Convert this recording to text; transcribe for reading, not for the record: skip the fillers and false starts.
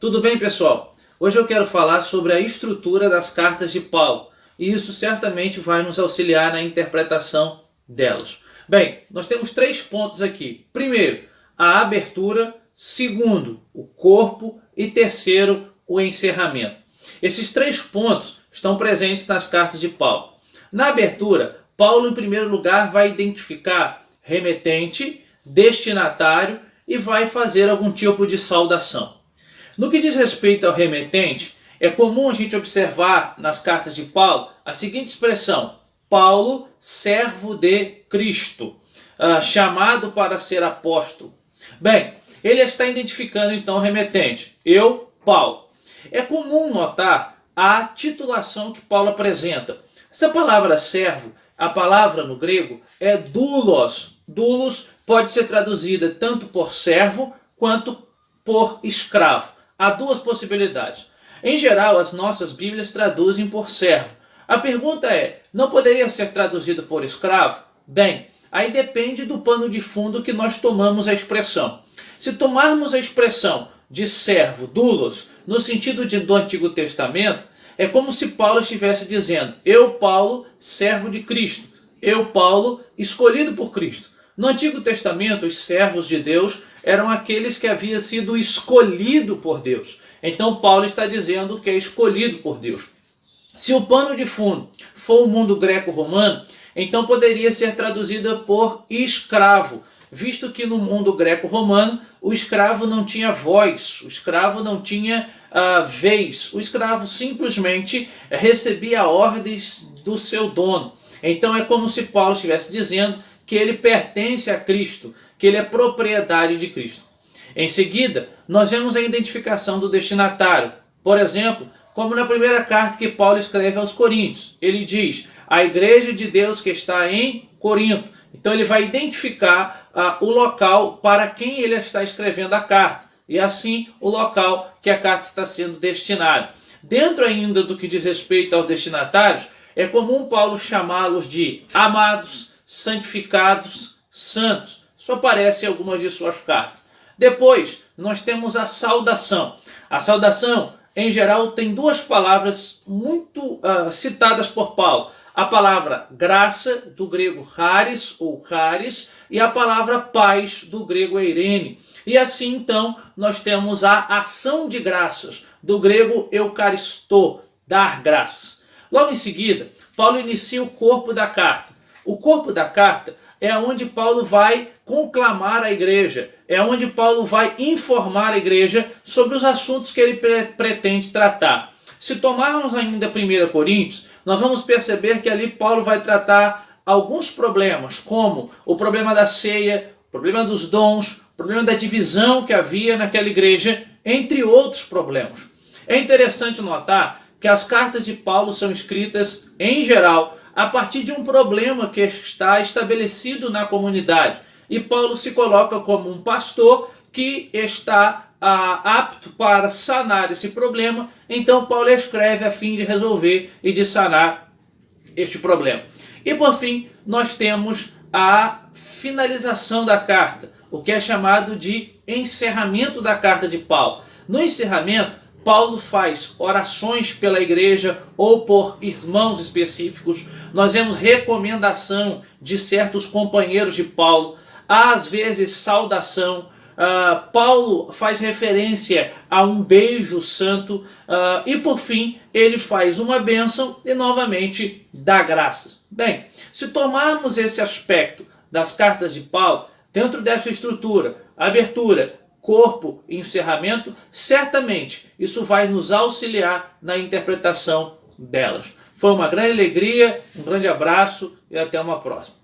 Tudo bem, pessoal? Hoje eu quero falar sobre a estrutura das cartas de Paulo, e isso certamente vai nos auxiliar na interpretação delas. Bem, nós temos 3 pontos aqui. Primeiro, a abertura. Segundo, o corpo. E terceiro, o encerramento. Esses 3 pontos estão presentes nas cartas de Paulo. Na abertura, Paulo, em primeiro lugar, vai identificar remetente, destinatário e vai fazer algum tipo de saudação. No que diz respeito ao remetente, é comum a gente observar nas cartas de Paulo a seguinte expressão: Paulo, servo de Cristo, chamado para ser apóstolo. Bem, ele está identificando então o remetente, eu, Paulo. É comum notar a titulação que Paulo apresenta. Essa palavra servo, a palavra no grego é doulos. Doulos pode ser traduzida tanto por servo quanto por escravo. Há 2 possibilidades. Em geral, as nossas Bíblias traduzem por servo. A pergunta é, não poderia ser traduzido por escravo? Bem, aí depende do pano de fundo que nós tomamos a expressão. Se tomarmos a expressão de servo, doulos, no sentido do Antigo Testamento, é como se Paulo estivesse dizendo, eu, Paulo, servo de Cristo. Eu, Paulo, escolhido por Cristo. No Antigo Testamento, os servos de Deus eram aqueles que haviam sido escolhidos por Deus. Então Paulo está dizendo que é escolhido por Deus. Se o pano de fundo for o mundo greco-romano, então poderia ser traduzida por escravo, visto que no mundo greco-romano o escravo não tinha voz, o escravo não tinha vez, o escravo simplesmente recebia ordens do seu dono. Então é como se Paulo estivesse dizendo que ele pertence a Cristo, que ele é propriedade de Cristo. Em seguida, nós vemos a identificação do destinatário. Por exemplo, como na primeira carta que Paulo escreve aos Coríntios. Ele diz, a igreja de Deus que está em Corinto. Então ele vai identificar o local para quem ele está escrevendo a carta. E assim o local que a carta está sendo destinada. Dentro ainda do que diz respeito aos destinatários, é comum Paulo chamá-los de amados, santificados, santos. Isso aparece em algumas de suas cartas. Depois, nós temos a saudação. A saudação, em geral, tem 2 palavras muito citadas por Paulo. A palavra graça, do grego charis ou charis, e a palavra paz, do grego eirene. E assim, então, nós temos a ação de graças, do grego eucaristô, dar graças. Logo em seguida, Paulo inicia o corpo da carta. O corpo da carta é onde Paulo vai conclamar a igreja, é onde Paulo vai informar a igreja sobre os assuntos que ele pretende tratar. Se tomarmos ainda 1 Coríntios, nós vamos perceber que ali Paulo vai tratar alguns problemas, como o problema da ceia, o problema dos dons, o problema da divisão que havia naquela igreja, entre outros problemas. É interessante notar que as cartas de Paulo são escritas, em geral, a partir de um problema que está estabelecido na comunidade. E Paulo se coloca como um pastor que está apto para sanar esse problema. Então Paulo escreve a fim de resolver e de sanar este problema. E por fim, nós temos a finalização da carta, o que é chamado de encerramento da carta de Paulo. No encerramento, Paulo faz orações pela igreja ou por irmãos específicos. Nós vemos recomendação de certos companheiros de Paulo, às vezes saudação. Paulo faz referência a um beijo santo e por fim ele faz uma bênção e novamente dá graças. Bem, se tomarmos esse aspecto das cartas de Paulo, dentro dessa estrutura, abertura, corpo e encerramento, certamente isso vai nos auxiliar na interpretação delas. Foi uma grande alegria, um grande abraço e até uma próxima.